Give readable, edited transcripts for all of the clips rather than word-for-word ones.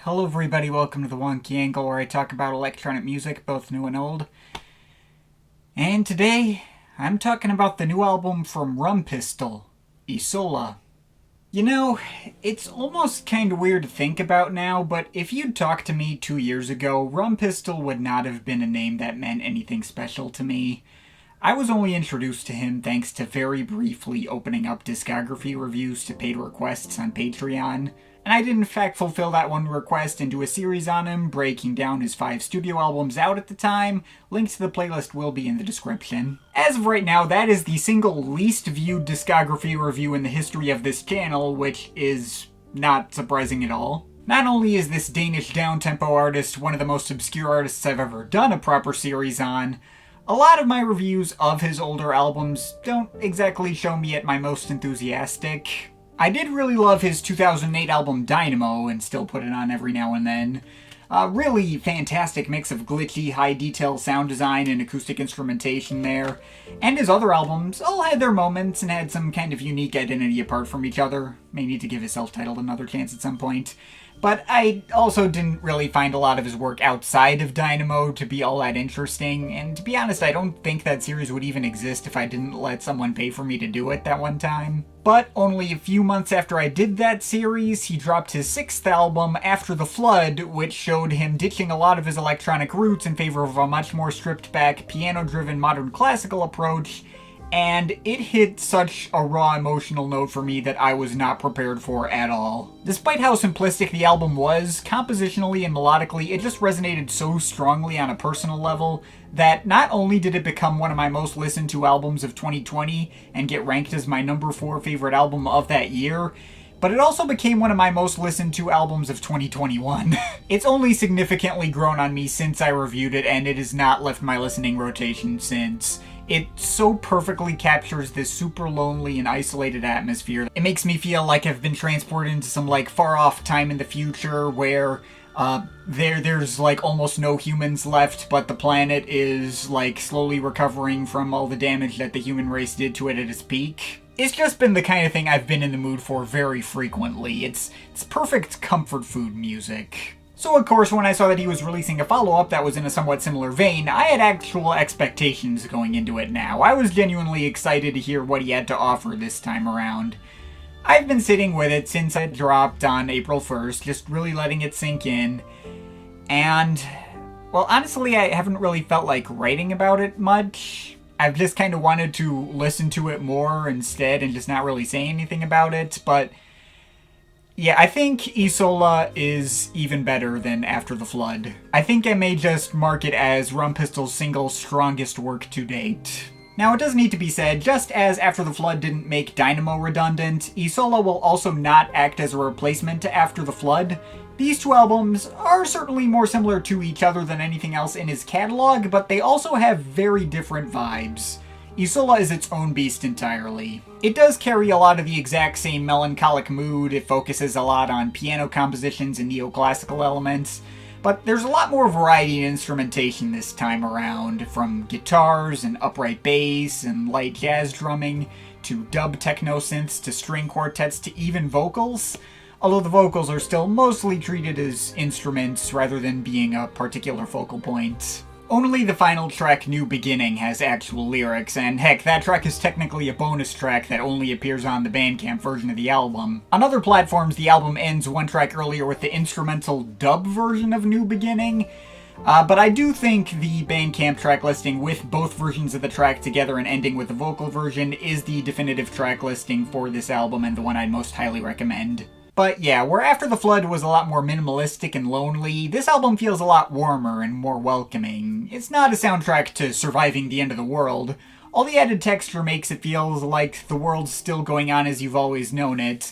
Hello everybody, welcome to the Wonky Angle, where I talk about electronic music, both new and old. And today, I'm talking about the new album from Rumpistol, Isola. You know, it's almost kind of weird to think about now, but if you'd talked to me 2 years ago, Rumpistol would not have been a name that meant anything special to me. I was only introduced to him thanks to very briefly opening up discography reviews to paid requests on Patreon. And I did in fact fulfill that one request and do a series on him, breaking down his 5 studio albums out at the time. Links to the playlist will be in the description. As of right now, that is the single least viewed discography review in the history of this channel, which is not surprising at all. Not only is this Danish downtempo artist one of the most obscure artists I've ever done a proper series on, a lot of my reviews of his older albums don't exactly show me at my most enthusiastic. I did really love his 2008 album Dynamo, and still put it on every now and then. A really fantastic mix of glitchy, high-detail sound design and acoustic instrumentation there. And his other albums all had their moments and had some kind of unique identity apart from each other. May need to give his self-titled another chance at some point. But I also didn't really find a lot of his work outside of Dynamo to be all that interesting, and to be honest, I don't think that series would even exist if I didn't let someone pay for me to do it that one time. But only a few months after I did that series, he dropped his 6th album, After the Flood, which showed him ditching a lot of his electronic roots in favor of a much more stripped-back, piano-driven modern classical approach, and it hit such a raw emotional note for me that I was not prepared for at all. Despite how simplistic the album was, compositionally and melodically, it just resonated so strongly on a personal level that not only did it become one of my most listened to albums of 2020 and get ranked as my number 4 favorite album of that year, but it also became one of my most listened to albums of 2021. It's only significantly grown on me since I reviewed it, and it has not left my listening rotation since. It so perfectly captures this super lonely and isolated atmosphere. It makes me feel like I've been transported into some far off time in the future where there's almost no humans left, but the planet is slowly recovering from all the damage that the human race did to it at its peak. It's just been the kind of thing I've been in the mood for very frequently. It's perfect comfort food music. So of course, when I saw that he was releasing a follow-up that was in a somewhat similar vein, I had actual expectations going into it now. I was genuinely excited to hear what he had to offer this time around. I've been sitting with it since it dropped on April 1st, just really letting it sink in. And, well, honestly, I haven't really felt like writing about it much. I've just kind of wanted to listen to it more instead and just not really say anything about it, but yeah, I think Isola is even better than After the Flood. I think I may just mark it as Rumpistol's single strongest work to date. Now, it does need to be said, just as After the Flood didn't make Dynamo redundant, Isola will also not act as a replacement to After the Flood. These two albums are certainly more similar to each other than anything else in his catalog, but they also have very different vibes. Isola is its own beast entirely. It does carry a lot of the exact same melancholic mood, it focuses a lot on piano compositions and neoclassical elements, but there's a lot more variety in instrumentation this time around, from guitars and upright bass and light jazz drumming, to dub techno synths to string quartets to even vocals, although the vocals are still mostly treated as instruments rather than being a particular focal point. Only the final track, New Beginning, has actual lyrics, and heck, that track is technically a bonus track that only appears on the Bandcamp version of the album. On other platforms, the album ends one track earlier with the instrumental dub version of New Beginning, but I do think the Bandcamp track listing with both versions of the track together and ending with the vocal version is the definitive track listing for this album and the one I'd most highly recommend. But yeah, where After the Flood was a lot more minimalistic and lonely, this album feels a lot warmer and more welcoming. It's not a soundtrack to surviving the end of the world. All the added texture makes it feel like the world's still going on as you've always known it.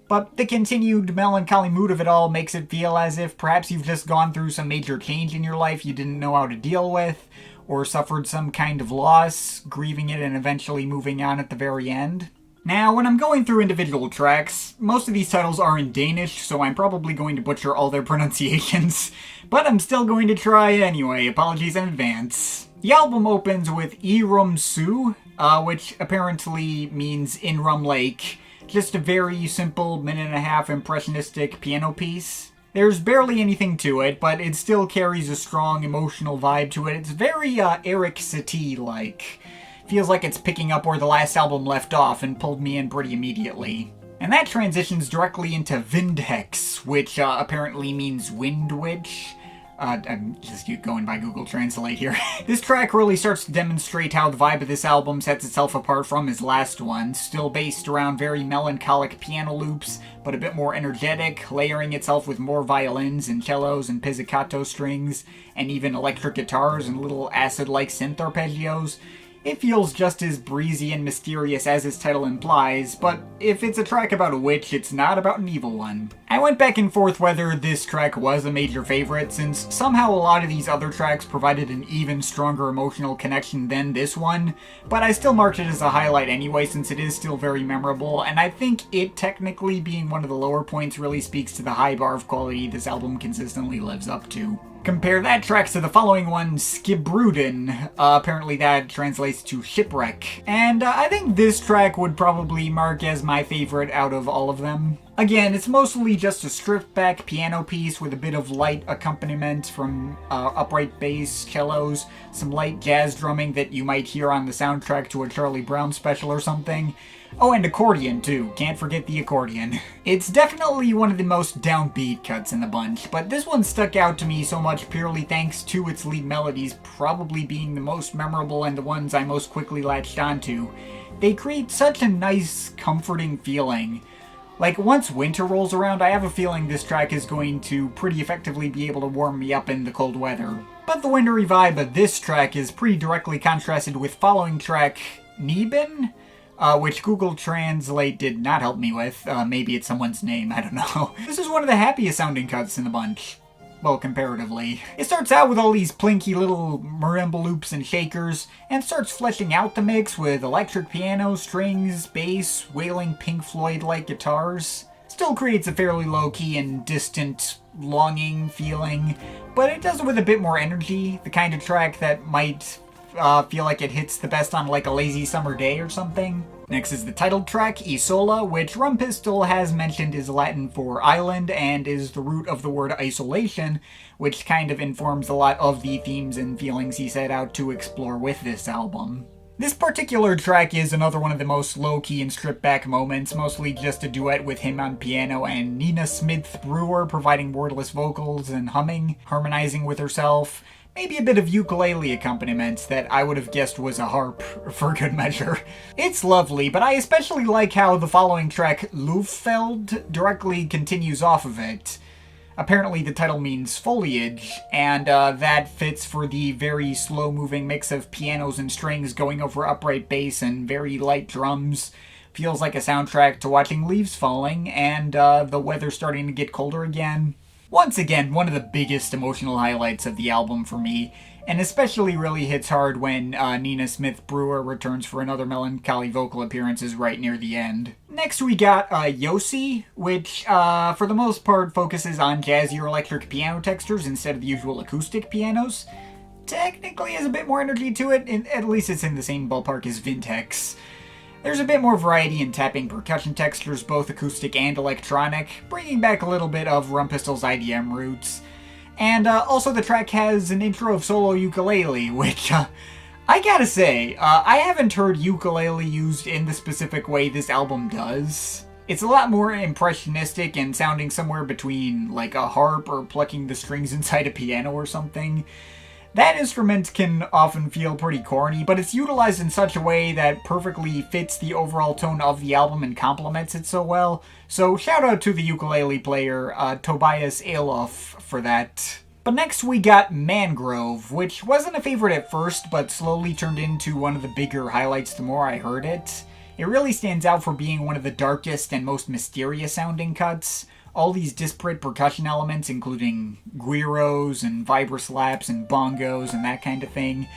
But the continued melancholy mood of it all makes it feel as if perhaps you've just gone through some major change in your life you didn't know how to deal with, or suffered some kind of loss, grieving it and eventually moving on at the very end. Now, when I'm going through individual tracks, most of these titles are in Danish, so I'm probably going to butcher all their pronunciations, but I'm still going to try anyway, apologies in advance. The album opens with I Rum Su, which apparently means In Rum Lake, just a very simple minute-and-a-half impressionistic piano piece. There's barely anything to it, but it still carries a strong emotional vibe to it. It's very Eric Satie-like. Feels like it's picking up where the last album left off and pulled me in pretty immediately. And that transitions directly into Vindheks, which apparently means Wind Witch. I'm just going by Google Translate here. This track really starts to demonstrate how the vibe of this album sets itself apart from his last one, still based around very melancholic piano loops, but a bit more energetic, layering itself with more violins and cellos and pizzicato strings, and even electric guitars and little acid-like synth arpeggios. It feels just as breezy and mysterious as its title implies, but if it's a track about a witch, it's not about an evil one. I went back and forth whether this track was a major favorite, since somehow a lot of these other tracks provided an even stronger emotional connection than this one, but I still marked it as a highlight anyway since it is still very memorable, and I think it technically being one of the lower points really speaks to the high bar of quality this album consistently lives up to. Compare that track to the following one, Skibbruden. Apparently that translates to shipwreck. And I think this track would probably mark as my favorite out of all of them. Again, it's mostly just a stripped back piano piece with a bit of light accompaniment from upright bass, cellos, some light jazz drumming that you might hear on the soundtrack to a Charlie Brown special or something. Oh, and accordion too, can't forget the accordion. It's definitely one of the most downbeat cuts in the bunch, but this one stuck out to me so much purely thanks to its lead melodies probably being the most memorable and the ones I most quickly latched onto. They create such a nice, comforting feeling. Like, once winter rolls around, I have a feeling this track is going to pretty effectively be able to warm me up in the cold weather. But the wintry vibe of this track is pretty directly contrasted with following track, Gniben? Which Google Translate did not help me with. Maybe it's someone's name, I don't know. This is one of the happiest sounding cuts in the bunch. Well, comparatively. It starts out with all these plinky little marimba loops and shakers, and starts fleshing out the mix with electric piano, strings, bass, wailing Pink Floyd-like guitars. Still creates a fairly low-key and distant, longing feeling, but it does it with a bit more energy, the kind of track that might feel like it hits the best on like a lazy summer day or something. Next is the title track, Isola, which Rumpistol has mentioned is Latin for island and is the root of the word isolation, which kind of informs a lot of the themes and feelings he set out to explore with this album. This particular track is another one of the most low-key and stripped-back moments, mostly just a duet with him on piano and Nina Smith Brewer providing wordless vocals and humming, harmonizing with herself. Maybe a bit of ukulele accompaniment that I would have guessed was a harp, for good measure. It's lovely, but I especially like how the following track, Løvfald, directly continues off of it. Apparently the title means foliage, and that fits for the very slow-moving mix of pianos and strings going over upright bass and very light drums. Feels like a soundtrack to watching leaves falling, and the weather starting to get colder again. Once again, one of the biggest emotional highlights of the album for me, and especially really hits hard when Nina Smith Brewer returns for another melancholy vocal appearances right near the end. Next we got Jossi, which for the most part focuses on jazzier electric piano textures instead of the usual acoustic pianos. Technically has a bit more energy to it, and at least it's in the same ballpark as Vindheks. There's a bit more variety in tapping percussion textures, both acoustic and electronic, bringing back a little bit of Rumpistol's IDM roots. And also the track has an intro of solo ukulele, which, I gotta say, I haven't heard ukulele used in the specific way this album does. It's a lot more impressionistic and sounding somewhere between, like, a harp or plucking the strings inside a piano or something. That instrument can often feel pretty corny, but it's utilized in such a way that perfectly fits the overall tone of the album and complements it so well. So shout out to the ukulele player, Tobias Alof, for that. But next we got Mangrove, which wasn't a favorite at first, but slowly turned into one of the bigger highlights the more I heard it. It really stands out for being one of the darkest and most mysterious sounding cuts. All these disparate percussion elements, including guiros and vibroslaps and bongos and that kind of thing,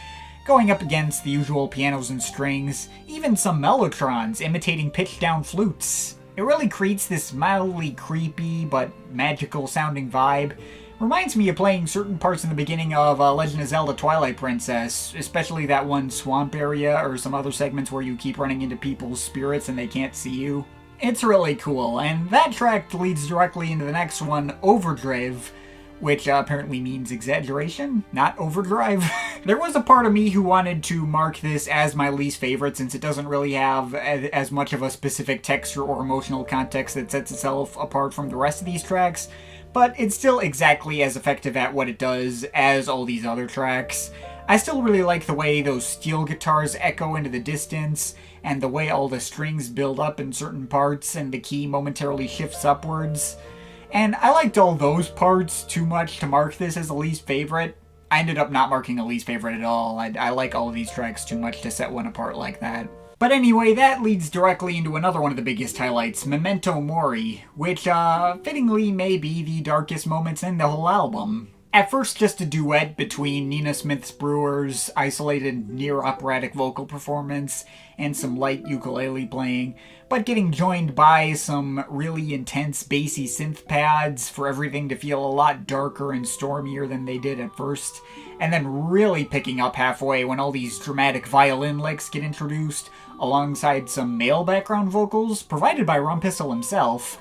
going up against the usual pianos and strings, even some mellotrons imitating pitched-down flutes. It really creates this mildly creepy but magical sounding vibe. Reminds me of playing certain parts in the beginning of Legend of Zelda Twilight Princess, especially that one swamp area or some other segments where you keep running into people's spirits and they can't see you. It's really cool, and that track leads directly into the next one, Overdrive, which apparently means exaggeration, not overdrive. There was a part of me who wanted to mark this as my least favorite since it doesn't really have as much of a specific texture or emotional context that sets itself apart from the rest of these tracks, but it's still exactly as effective at what it does as all these other tracks. I still really like the way those steel guitars echo into the distance, and the way all the strings build up in certain parts and the key momentarily shifts upwards. And I liked all those parts too much to mark this as a least favorite. I ended up not marking a least favorite at all. I like all of these tracks too much to set one apart like that. But anyway, that leads directly into another one of the biggest highlights, Memento Mori, which fittingly may be the darkest moments in the whole album. At first just a duet between Nina Smith-Brewer's isolated near-operatic vocal performance and some light ukulele playing, but getting joined by some really intense bassy synth pads for everything to feel a lot darker and stormier than they did at first, and then really picking up halfway when all these dramatic violin licks get introduced, alongside some male background vocals provided by Rumpistol himself,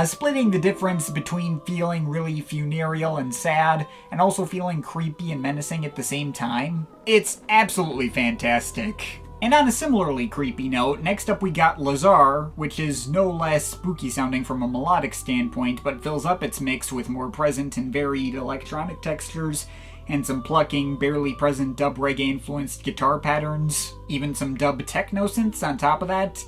splitting the difference between feeling really funereal and sad, and also feeling creepy and menacing at the same time. It's absolutely fantastic. And on a similarly creepy note, next up we got Lazar, which is no less spooky sounding from a melodic standpoint, but fills up its mix with more present and varied electronic textures, and some plucking, barely present dub reggae-influenced guitar patterns, even some dub techno synths on top of that.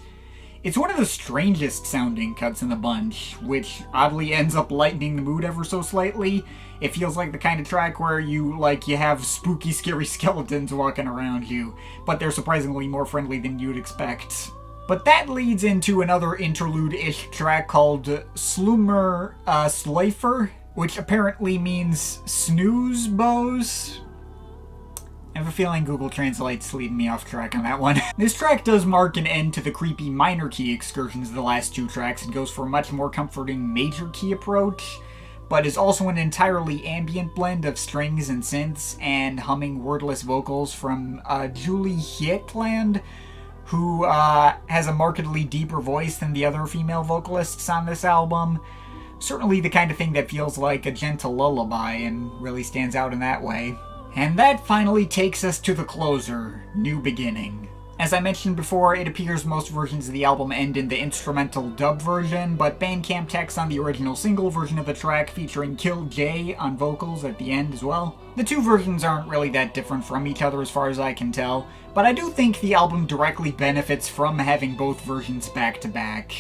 It's one of the strangest sounding cuts in the bunch, which oddly ends up lightening the mood ever so slightly. It feels like the kind of track where you have spooky, scary skeletons walking around you, but they're surprisingly more friendly than you'd expect. But that leads into another interlude-ish track called Slummer Slifer, which apparently means snooze bows. I have a feeling Google Translate's leading me off track on that one. This track does mark an end to the creepy minor key excursions of the last two tracks and goes for a much more comforting major key approach, but is also an entirely ambient blend of strings and synths and humming wordless vocals from Julie Hietland, who has a markedly deeper voice than the other female vocalists on this album. Certainly the kind of thing that feels like a gentle lullaby and really stands out in that way. And that finally takes us to the closer, New Beginning. As I mentioned before, it appears most versions of the album end in the instrumental dub version, but Bandcamp tacks on the original single version of the track featuring Kill J on vocals at the end as well. The two versions aren't really that different from each other as far as I can tell, but I do think the album directly benefits from having both versions back to back.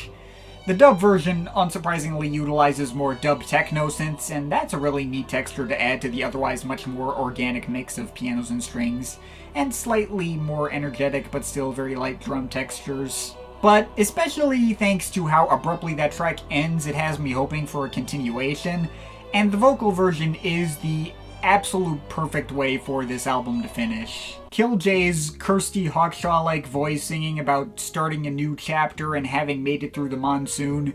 The dub version, unsurprisingly, utilizes more dub techno synths, and that's a really neat texture to add to the otherwise much more organic mix of pianos and strings, and slightly more energetic but still very light drum textures. But especially thanks to how abruptly that track ends, it has me hoping for a continuation, and the vocal version is the absolute perfect way for this album to finish. Kill J's Kirsty Hawkshaw-like voice singing about starting a new chapter and having made it through the monsoon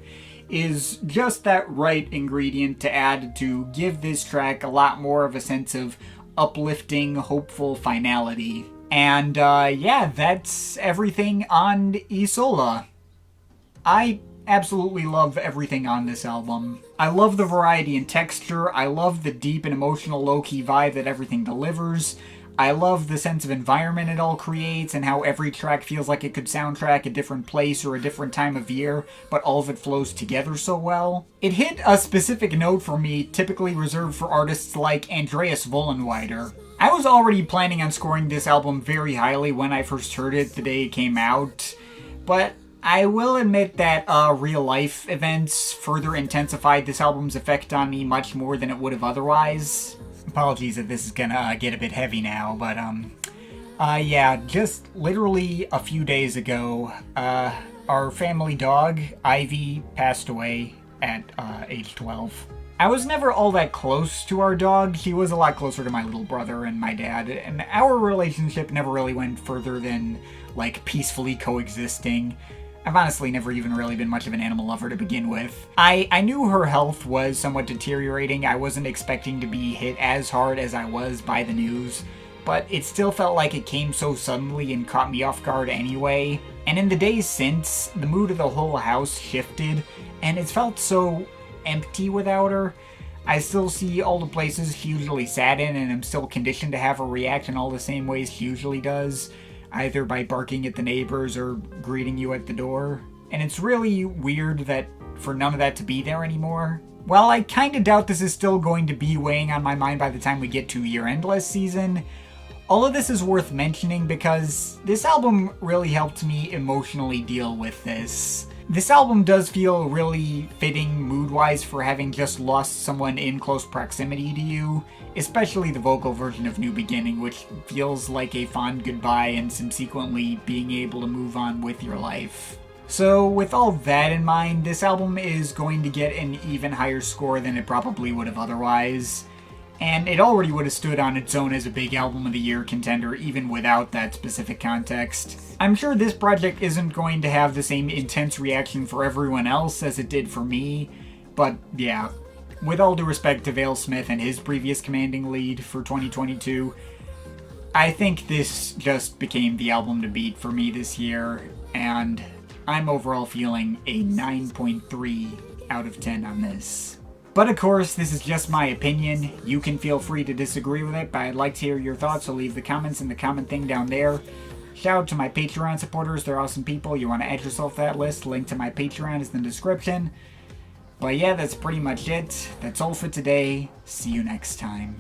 is just that right ingredient to add to give this track a lot more of a sense of uplifting, hopeful finality. And yeah, that's everything on Isola. I absolutely love everything on this album. I love the variety and texture, I love the deep and emotional low-key vibe that everything delivers, I love the sense of environment it all creates and how every track feels like it could soundtrack a different place or a different time of year, but all of it flows together so well. It hit a specific note for me typically reserved for artists like Andreas Vollenweider. I was already planning on scoring this album very highly when I first heard it the day it came out, but I will admit that real-life events further intensified this album's effect on me much more than it would have otherwise. Apologies if this is gonna get a bit heavy now, but yeah, just literally a few days ago, our family dog, Ivy, passed away at age 12. I was never all that close to our dog. He was a lot closer to my little brother and my dad, and our relationship never really went further than, like, peacefully coexisting. I've honestly never even really been much of an animal lover to begin with. I knew her health was somewhat deteriorating. I wasn't expecting to be hit as hard as I was by the news, but it still felt like it came so suddenly and caught me off guard anyway. And in the days since, the mood of the whole house shifted, and it's felt so empty without her. I still see all the places she usually sat in, and I'm still conditioned to have her react in all the same ways she usually does, either by barking at the neighbors or greeting you at the door. And it's really weird that for none of that to be there anymore. While I kinda doubt this is still going to be weighing on my mind by the time we get to Year Endless season, all of this is worth mentioning because this album really helped me emotionally deal with this. This album does feel really fitting mood-wise for having just lost someone in close proximity to you, especially the vocal version of New Beginning, which feels like a fond goodbye and subsequently being able to move on with your life. So with all that in mind, this album is going to get an even higher score than it probably would have otherwise. And it already would have stood on its own as a big album of the year contender even without that specific context. I'm sure this project isn't going to have the same intense reaction for everyone else as it did for me, but yeah, with all due respect to Vale Smith and his previous commanding lead for 2022, I think this just became the album to beat for me this year, and I'm overall feeling a 9.3 out of 10 on this. But of course, this is just my opinion. You can feel free to disagree with it, but I'd like to hear your thoughts, so leave the comments in the comment thing down there. Shout out to my Patreon supporters, they're awesome people. You want to add yourself to that list, link to my Patreon is in the description. But yeah, that's pretty much it. That's all for today. See you next time.